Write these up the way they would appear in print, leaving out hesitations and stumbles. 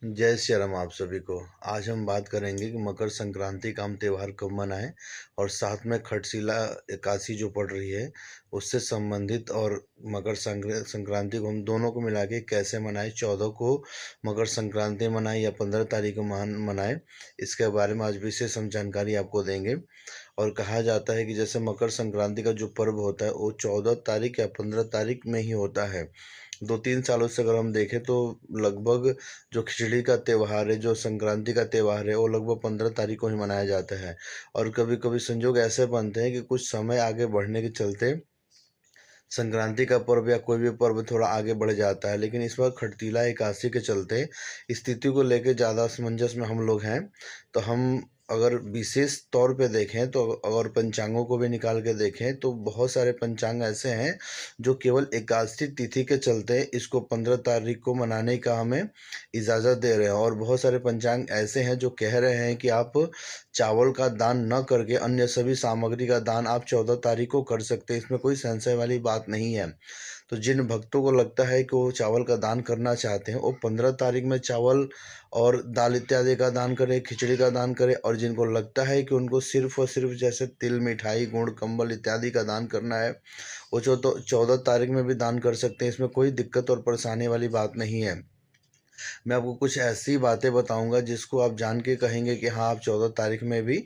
जय श्री राम आप सभी को। आज हम बात करेंगे कि मकर संक्रांति का हम त्यौहार कब मनाएं और साथ में खटशिला एकादशी जो पड़ रही है उससे संबंधित, और मकर संक्रांति को हम दोनों को मिला के कैसे मनाएं, 14 को मकर संक्रांति मनाएं या 15 तारीख को मनाएं, इसके बारे में आज विशेष हम जानकारी आपको देंगे। और कहा जाता है कि जैसे मकर संक्रांति का जो पर्व होता है वो 14 तारीख या 15 तारीख में ही होता है। 2-3 सालों से अगर हम देखें तो लगभग जो खिचड़ी का त्यौहार है, जो संक्रांति का त्यौहार है, वो लगभग 15 तारीख को ही मनाया जाता है। और कभी कभी संजोग ऐसे बनते हैं कि कुछ समय आगे बढ़ने के चलते संक्रांति का पर्व या कोई भी पर्व थोड़ा आगे बढ़ जाता है, लेकिन इस बार खटतीला एकादशी के चलते स्थिति को लेकर ज़्यादा असमंजस में हम लोग हैं। तो हम अगर विशेष तौर पे देखें तो अगर पंचांगों को भी निकाल के देखें तो बहुत सारे पंचांग ऐसे हैं जो केवल एकादशी तिथि के चलते इसको 15 तारीख को मनाने का हमें इजाज़त दे रहे हैं, और बहुत सारे पंचांग ऐसे हैं जो कह रहे हैं कि आप चावल का दान न करके अन्य सभी सामग्री का दान आप 14 तारीख को कर सकते हैं। इसमें कोई संशय वाली बात नहीं है। तो जिन भक्तों को लगता है कि वो चावल का दान करना चाहते हैं वो 15 तारीख में चावल और दाल इत्यादि का दान करें, खिचड़ी का दान करें। और जिनको लगता है कि उनको सिर्फ और सिर्फ जैसे तिल, मिठाई, गुड़, कंबल इत्यादि का दान करना है, वो 14 तारीख में भी दान कर सकते हैं। इसमें कोई दिक्कत और परेशानी वाली बात नहीं है। मैं आपको कुछ ऐसी बातें बताऊंगा जिसको आप जान के कहेंगे कि हाँ, आप 14 तारीख में भी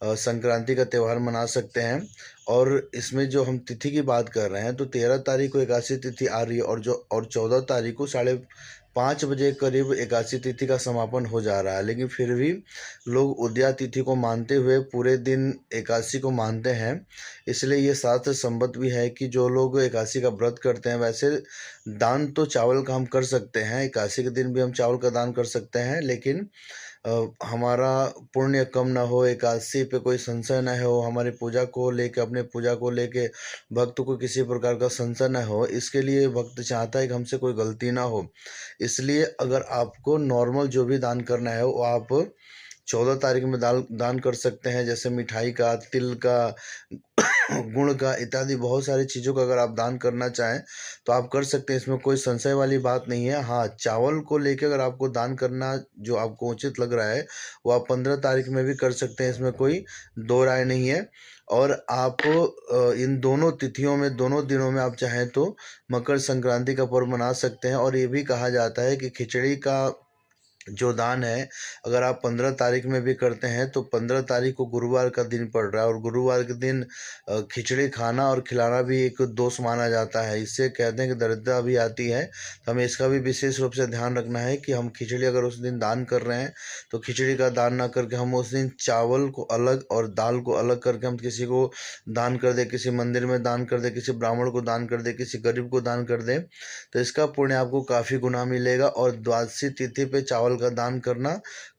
संक्रांति का त्यौहार मना सकते हैं। और इसमें जो हम तिथि की बात कर रहे हैं तो 13 तारीख को एकादशी तिथि आ रही है, और 14 तारीख को 5:30 करीब एकादशी तिथि का समापन हो जा रहा है। लेकिन फिर भी लोग उदया तिथि को मानते हुए पूरे दिन एकादशी को मानते हैं। इसलिए ये शास्त्र संबद्ध भी है कि जो लोग एकादशी का व्रत करते हैं, वैसे दान तो चावल का हम कर सकते हैं, एकादशी के दिन भी हम चावल का दान कर सकते हैं, लेकिन हमारा पुण्य कम ना हो, एकादशी पे कोई संशय ना हो, हमारी पूजा को लेके, अपने पूजा को लेके भक्त को किसी प्रकार का संशय ना हो, इसके लिए भक्त चाहता है कि हमसे कोई गलती ना हो। इसलिए अगर आपको नॉर्मल जो भी दान करना है वो आप 14 तारीख में दान कर सकते हैं। जैसे मिठाई का, तिल का, गुण का इत्यादि बहुत सारी चीज़ों का अगर आप दान करना चाहें तो आप कर सकते हैं। इसमें कोई संशय वाली बात नहीं है। हाँ, चावल को लेकर अगर आपको दान करना जो आपको उचित लग रहा है वो आप 15 तारीख में भी कर सकते हैं, इसमें कोई दो राय नहीं है। और आप इन दोनों तिथियों में, दोनों दिनों में आप चाहें तो मकर संक्रांति का पर्व मना सकते हैं। और ये भी कहा जाता है कि खिचड़ी का जो दान है अगर आप 15 तारीख में भी करते हैं तो 15 तारीख को गुरुवार का दिन पड़ रहा है, और गुरुवार के दिन खिचड़ी खाना और खिलाना भी एक दोष माना जाता है। इससे कहते हैं कि दरिद्रता भी आती है। तो हमें इसका भी विशेष रूप से ध्यान रखना है कि हम खिचड़ी अगर उस दिन दान कर रहे हैं तो खिचड़ी का दान ना करके हम उस दिन चावल को अलग और दाल को अलग करके हम किसी को दान कर दें, किसी मंदिर में दान कर दें, किसी ब्राह्मण को दान कर दें, किसी गरीब को दान कर दें, तो इसका पुण्य आपको काफ़ी गुना मिलेगा। और द्वादशी तिथि पे चावल का दान करना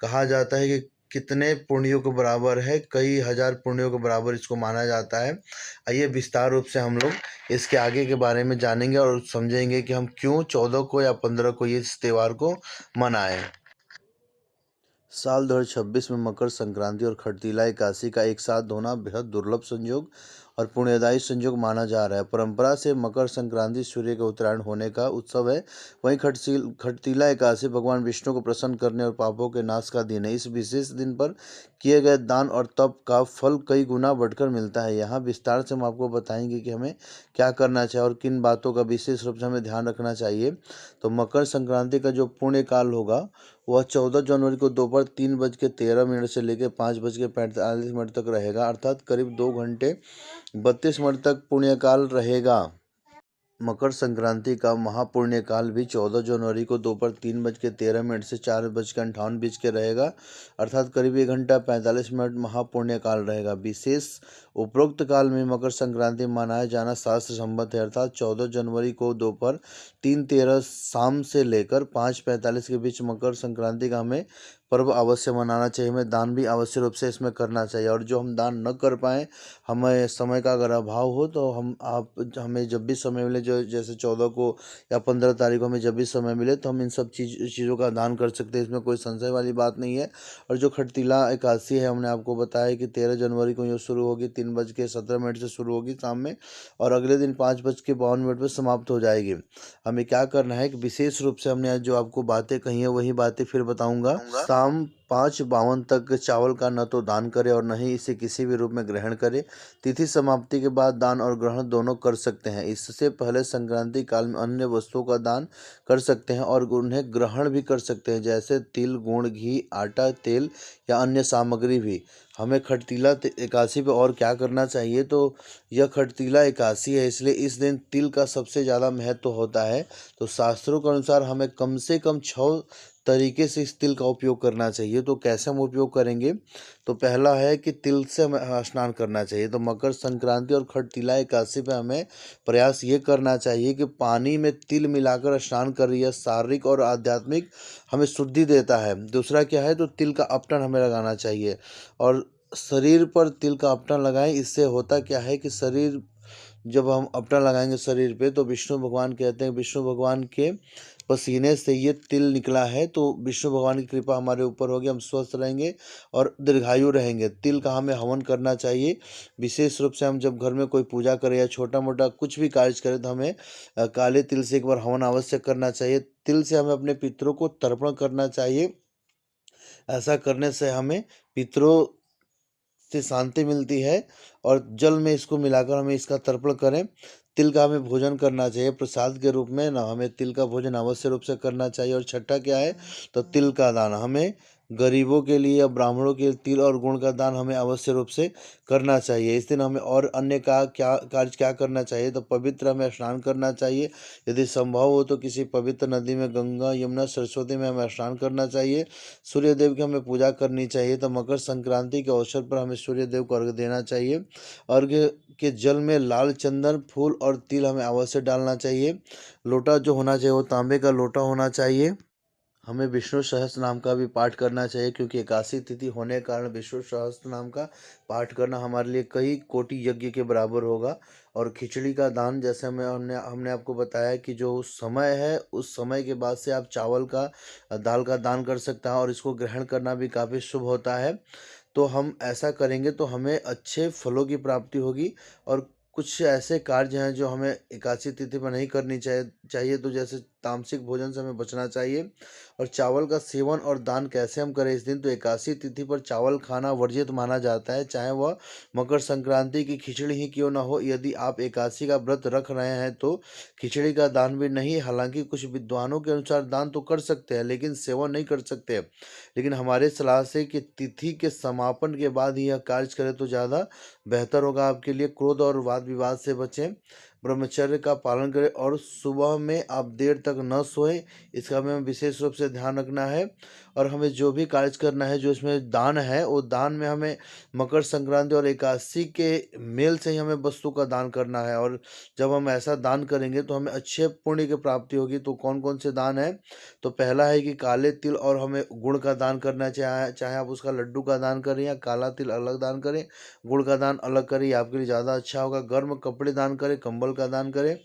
कहा जाता है कि कितने पुण्यों के बराबर है, कई हजार पुण्यों के बराबर इसको माना जाता है। आइए विस्तार रूप से हम लोग इसके आगे के बारे में जानेंगे और समझेंगे कि हम क्यों 14 को या 15 को ये इस त्यौहार को मनाएं। साल 2026 में मकर संक्रांति और खटतीला एकादशी का एक साथ होना बेहद दुर्लभ संयोग और पुण्यदायी संयोग माना जा रहा है। परंपरा से मकर संक्रांति सूर्य के उत्तरायण होने का उत्सव है। वहीं खटतीला एकादशी भगवान विष्णु को प्रसन्न करने और पापों के नाश का दिन है। इस विशेष दिन पर किए गए दान और तप का फल कई गुना बढ़कर मिलता है। यहाँ विस्तार से हम आपको बताएंगे कि हमें क्या करना चाहिए और किन बातों का विशेष रूप से हमें ध्यान रखना चाहिए। तो मकर संक्रांति का जो पुण्य काल होगा वह 14 जनवरी को दोपहर 3:13 से लेकर 5:45 तक रहेगा, अर्थात करीब 2 घंटे 32 मिनट तक पुण्यकाल रहेगा। मकर संक्रांति का महापुण्य काल भी 14 जनवरी को दोपहर 3:13 से 4:58 रहेगा, अर्थात करीब 1 घंटा 45 मिनट महापुण्य काल रहेगा। विशेष उपरोक्त काल में मकर संक्रांति मनाया जाना शास्त्र सम्मत है, अर्थात 14 जनवरी को दोपहर 3:13 शाम से लेकर 5:45 के बीच मकर संक्रांति का हमें पर्व अवश्य मनाना चाहिए, हमें दान भी अवश्य रूप से इसमें करना चाहिए। और जो हम दान न कर पाएँ, हमें समय का अगर अभाव हो तो हमें जब भी समय मिले, जो जैसे 14 को या 15 तारीख को हमें जब भी समय मिले, तो हम इन सब चीज़ों का दान कर सकते हैं, इसमें कोई संशय वाली बात नहीं है। और जो खटतीला एकादशी है, हमने आपको बताया कि 13 जनवरी को ये शुरू होगी, 3:17 से शुरू होगी शाम में, और अगले दिन 5:52 पर समाप्त हो जाएगी। हमें क्या करना है कि विशेष रूप से हमने आज जो आपको बातें कही हैं वही बातें फिर बताऊंगा। शाम 5:52 तक चावल का न तो दान करें और न ही इसे किसी भी रूप में ग्रहण करें। तिथि समाप्ति के बाद दान और ग्रहण दोनों कर सकते हैं। इससे पहले संक्रांति काल में अन्य वस्तुओं का दान कर सकते हैं और उन्हें ग्रहण भी कर सकते हैं, जैसे तिल, गुड़, घी, आटा, तेल या अन्य सामग्री भी। हमें खटतीला एकादशी पे और क्या करना चाहिए, तो यह खटतीला एकादशी है, इसलिए इस दिन तिल का सबसे ज़्यादा महत्व होता है। तो शास्त्रों के अनुसार हमें कम से कम 6 तरीके से इस तिल का उपयोग करना चाहिए। तो कैसे हम उपयोग करेंगे, तो पहला है कि तिल से हमें स्नान करना चाहिए। तो मकर संक्रांति और खटतीला एकादशी पे हमें प्रयास ये करना चाहिए कि पानी में तिल मिलाकर स्नान कर, यह शारीरिक और आध्यात्मिक हमें शुद्धि देता है। दूसरा क्या है, तो तिल का अपटन हमें लगाना चाहिए और शरीर पर तिल का अपटन लगाएं। इससे होता क्या है कि शरीर, जब हम अपटन लगाएंगे शरीर पे, तो विष्णु भगवान कहते हैं, विष्णु भगवान के पसीने से ये तिल निकला है, तो विष्णु भगवान की कृपा हमारे ऊपर होगी, हम स्वस्थ रहेंगे और दीर्घायु रहेंगे। तिल का हमें हवन करना चाहिए। विशेष रूप से हम जब घर में कोई पूजा करें या छोटा मोटा कुछ भी कार्य करें, तो हमें काले तिल से एक बार हवन अवश्य करना चाहिए। तिल से हमें अपने पितरों को तर्पण करना चाहिए। ऐसा करने से हमें पितरों से शांति मिलती है। और जल में इसको मिलाकर हमें इसका तर्पण करें। तिल का हमें भोजन करना चाहिए प्रसाद के रूप में ना, हमें तिल का भोजन अवश्य रूप से करना चाहिए। और छठा क्या है, तो तिल का दान हमें गरीबों के लिए या ब्राह्मणों के लिए तिल और गुड़ का दान हमें अवश्य रूप से करना चाहिए। इस दिन हमें और अन्य का क्या कार्य क्या करना चाहिए, तो पवित्र हमें स्नान करना चाहिए। यदि संभव हो तो किसी पवित्र नदी में, गंगा, यमुना, सरस्वती में हमें स्नान करना चाहिए। सूर्य देव की हमें पूजा करनी चाहिए। तो मकर संक्रांति के अवसर पर हमें सूर्य देव को अर्घ्य देना चाहिए। अर्घ्य के जल में लाल चंदन, फूल और तिल हमें अवश्य डालना चाहिए। लोटा जो होना चाहिए वो तांबे का लोटा होना चाहिए। हमें विष्णु सहस्त्र नाम का भी पाठ करना चाहिए, क्योंकि एकादशी तिथि होने के कारण विष्णु सहस्त्र नाम का पाठ करना हमारे लिए कई कोटि यज्ञ के बराबर होगा। और खिचड़ी का दान, जैसे हमने हमने आपको बताया कि जो समय है, उस समय के बाद से आप चावल का, दाल का दान कर सकते हैं और इसको ग्रहण करना भी काफ़ी शुभ होता है। तो हम ऐसा करेंगे तो हमें अच्छे फलों की प्राप्ति होगी। और कुछ ऐसे कार्य हैं जो हमें एकादशी तिथि पर नहीं करनी चाहिए, तो जैसे तामसिक भोजन से हमें बचना चाहिए। और चावल का सेवन और दान कैसे हम करें इस दिन, तो एकादशी तिथि पर चावल खाना वर्जित माना जाता है, चाहे वह मकर संक्रांति की खिचड़ी ही क्यों ना हो। यदि आप एकादशी का व्रत रख रहे हैं तो खिचड़ी का दान भी नहीं, हालांकि कुछ विद्वानों के अनुसार दान तो कर सकते हैं लेकिन सेवन नहीं कर सकते। लेकिन हमारे सलाह से कि तिथि के समापन के बाद ही यह कार्य करें तो ज़्यादा बेहतर होगा आपके लिए। क्रोध और वाद विवाद से बचें, ब्रह्मचर्य का पालन करें और सुबह में आप देर तक न सोएं, इसका हमें विशेष रूप से ध्यान रखना है। और हमें जो भी कार्य करना है, जो इसमें दान है, वो दान में हमें मकर संक्रांति और एकादशी के मेल से ही हमें वस्तु का दान करना है। और जब हम ऐसा दान करेंगे तो हमें अच्छे पुण्य की प्राप्ति होगी। तो कौन कौन से दान है, तो पहला है कि काले तिल और हमें गुड़ का दान करना चाहिए, चाहे आप उसका लड्डू का दान करें या काला तिल अलग दान करें, गुड़ का दान अलग करें, आपके लिए ज़्यादा अच्छा होगा। गर्म कपड़े दान करें, कंबल का दान करें,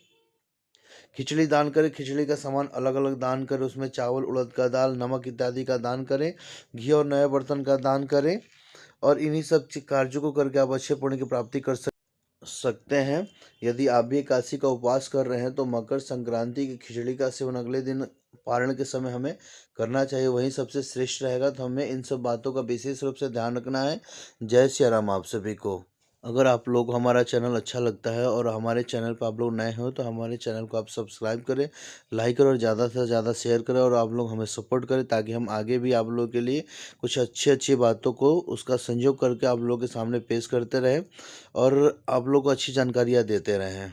खिचड़ी दान करें, खिचड़ी का सामान अलग अलग दान करें, उसमें चावल, उड़द का दाल, नमक इत्यादि का दान करें, घी और नए बर्तन का दान करें। और इन्हीं सब कार्यों को करके आप अच्छे पुण्य की प्राप्ति कर सकते हैं। यदि आप भी एकादशी का उपवास कर रहे हैं तो मकर संक्रांति की खिचड़ी का सेवन अगले दिन पारण के समय हमें करना चाहिए, वही सबसे श्रेष्ठ रहेगा। तो हमें इन सब बातों का विशेष रूप से ध्यान रखना है। जय सिया राम आप सभी को। अगर आप लोग हमारा चैनल अच्छा लगता है और हमारे चैनल पर आप लोग नए हो तो हमारे चैनल को आप सब्सक्राइब करें, लाइक करें और ज़्यादा से ज़्यादा शेयर करें। और आप लोग हमें सपोर्ट करें ताकि हम आगे भी आप लोगों के लिए कुछ अच्छी अच्छी बातों को उसका संयोग करके आप लोगों के सामने पेश करते रहें और आप लोग को अच्छी जानकारियाँ देते रहें।